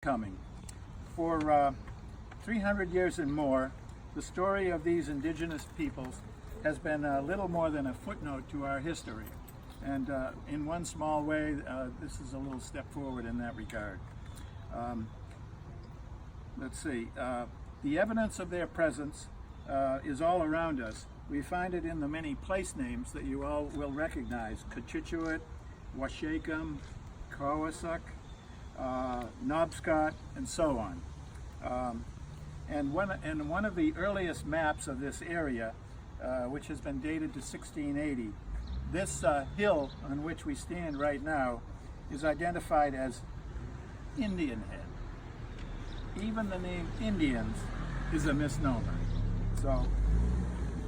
coming. For 300 years and more, the story of these indigenous peoples has been little more than a footnote to our history. And in one small way, this is a little step forward in that regard. Let's see. The evidence of their presence is all around us. We find it in the many place names that you all will recognize: Cochituate, Washakum, Kowasuk, Knobscot, and so on. And one of the earliest maps of this area, which has been dated to 1680, this hill on which we stand right now is identified as Indian Head. Even the name Indians is a misnomer. So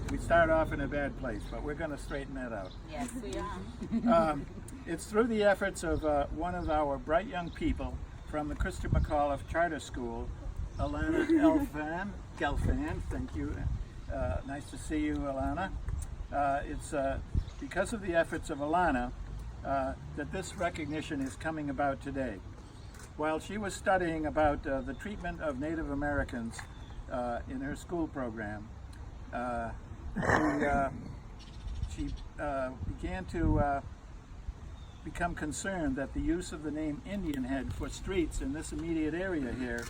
we start off in a bad place, but we're going to straighten that out. Yes, we are. It's through the efforts of one of our bright young people from the Christopher McAuliffe Charter School, Elana Gelfand. Thank you. Nice to see you, Elana. It's because of the efforts of Elana that this recognition is coming about today. While she was studying about the treatment of Native Americans in her school program, she began to become concerned that the use of the name Indian Head for streets in this immediate area here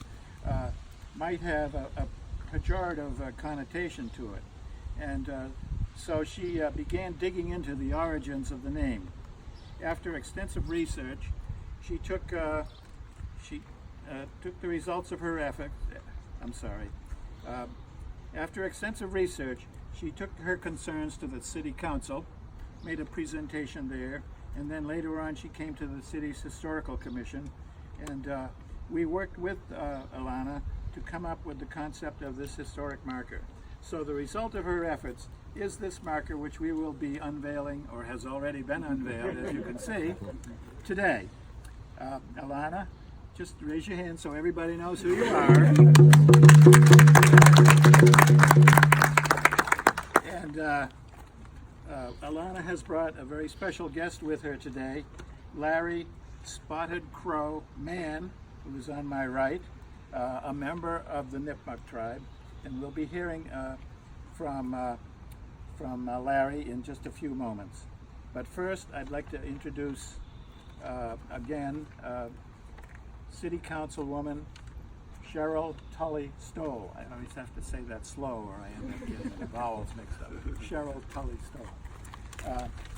might have a pejorative connotation to it. And so she began digging into the origins of the name. After extensive research, she took the results of her efforts. After extensive research, she took her concerns to the City Council, made a presentation there, and then later on she came to the city's Historical Commission, and we worked with Elana to come up with the concept of this historic marker. So the result of her efforts is this marker, which we will be unveiling, or has already been unveiled, as you can see, today. Elana, just raise your hand so everybody knows who you are. And Elana has brought a very special guest with her today, Larry Spotted Crow Mann, who is on my right, a member of the Nipmuc tribe, and we'll be hearing from Larry in just a few moments. But first, I'd like to introduce again City Councilwoman Cheryl Tully Stoll. I always have to say that slow, or I end up getting the vowels mixed up. Cheryl Tully Stoll,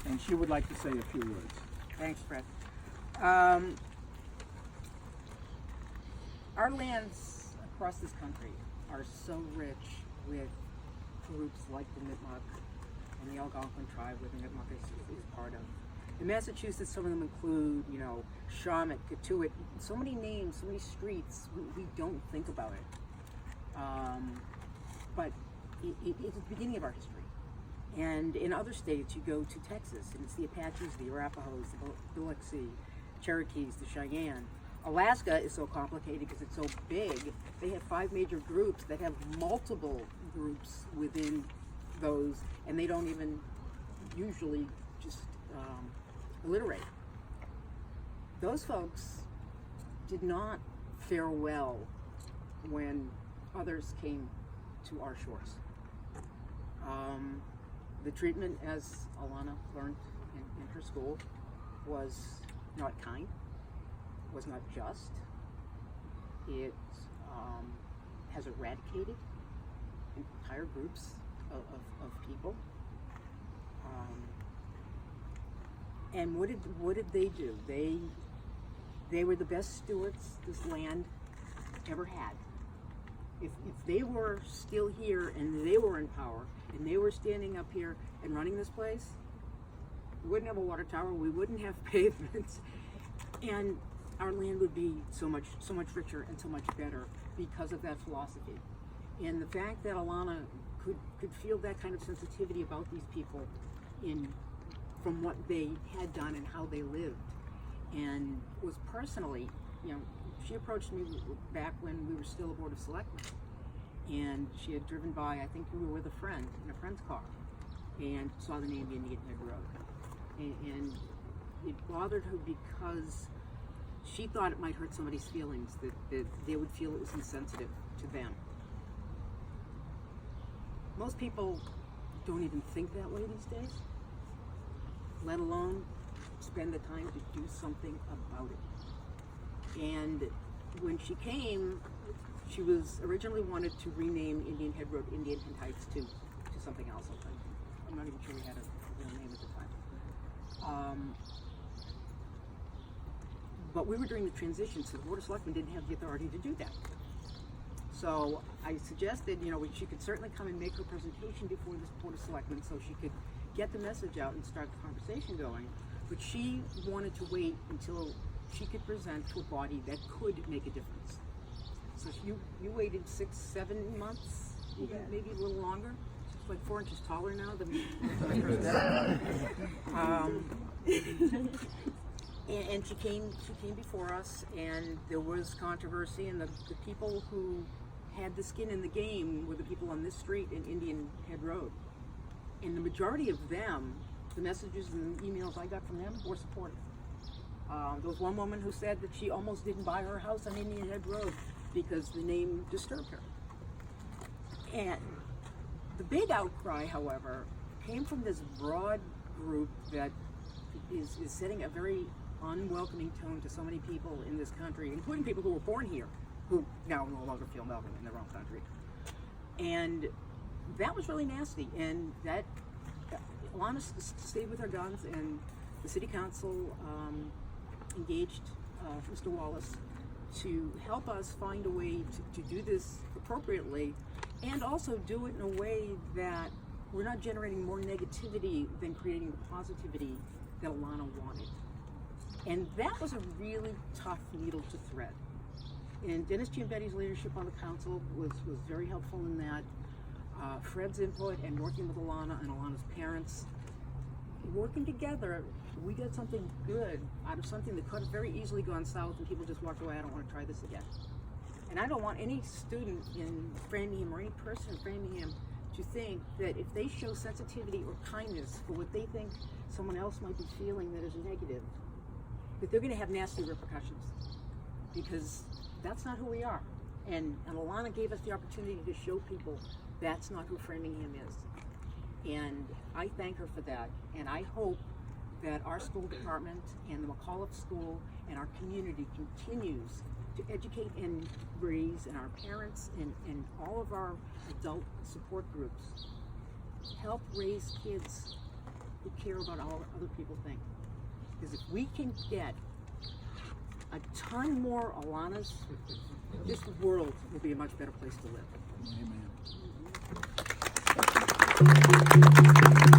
and she would like to say a few words. Thanks, Fred. Our lands across this country are so rich with groups like the Nipmuc and the Algonquin tribe, where the Nipmuc is part of. In Massachusetts, some of them include, Shawmut, Cotuit, so many names, so many streets, we don't think about it. But it's the beginning of our history. And in other states, you go to Texas, and it's the Apaches, the Arapahoes, the Biloxi, Cherokees, the Cheyenne. Alaska is so complicated because it's so big. They have 5 major groups that have multiple groups within those, and they don't even usually just alliterate. Those folks did not fare well when others came to our shores. The treatment, as Elana learned in her school, was not kind, was not just. It has eradicated entire groups of people. And what did they do? They were the best stewards this land ever had. If they were still here and they were in power and they were standing up here and running this place, we wouldn't have a water tower, we wouldn't have pavements, and our land would be so much richer and so much better because of that philosophy. And the fact that Elana could feel that kind of sensitivity about these people from what they had done and how they lived, and was personally, she approached me back when we were still a Board of Selectmen, and she had driven by, I think we were with a friend in a friend's car, and saw the name Indian Head Road, and it bothered her because she thought it might hurt somebody's feelings, that they would feel it was insensitive to them. Most people don't even think that way these days, let alone spend the time to do something about it. And when she came, she was originally wanted to rename Indian Head Road Indian Head Heights to something else. I'm not even sure we had a real name at the time. But we were during the transition, so the Board of Selectmen didn't have the authority to do that. So I suggested, she could certainly come and make her presentation before this Board of Selectmen so she could get the message out and start the conversation going. But she wanted to wait until she could present to a body that could make a difference. So you waited 6-7 months, maybe a little longer. She's like 4 inches taller now than when I first met. And she came before us, and there was controversy, and the people who had the skin in the game were the people on this street in Indian Head Road. And the majority of them, the messages and emails I got from them were supportive. There was one woman who said that she almost didn't buy her house on Indian Head Road because the name disturbed her. And the big outcry, however, came from this broad group that is setting a very unwelcoming tone to so many people in this country, including people who were born here, who now no longer feel welcome in their own country. And that was really nasty. And that Elana stayed with her guns, and the City Council engaged Mr. Wallace to help us find a way to do this appropriately, and also do it in a way that we're not generating more negativity than creating the positivity that Elana wanted. And that was a really tough needle to thread. And Dennis Giambetti's leadership on the council was very helpful in that. Fred's input and working with Elana and Elana's parents, working together, we got something good out of something that could have very easily gone south and people just walked away, I don't want to try this again. And I don't want any student in Framingham or any person in Framingham to think that if they show sensitivity or kindness for what they think someone else might be feeling that is negative, that they're going to have nasty repercussions, because that's not who we are. And Elana gave us the opportunity to show people that's not who Framingham is. And I thank her for that. And I hope that our school department and the McAuliffe School and our community continues to educate and raise, and our parents and all of our adult support groups help raise kids who care about all other people think. Because if we can get a ton more Elanas, this world will be a much better place to live. Amen.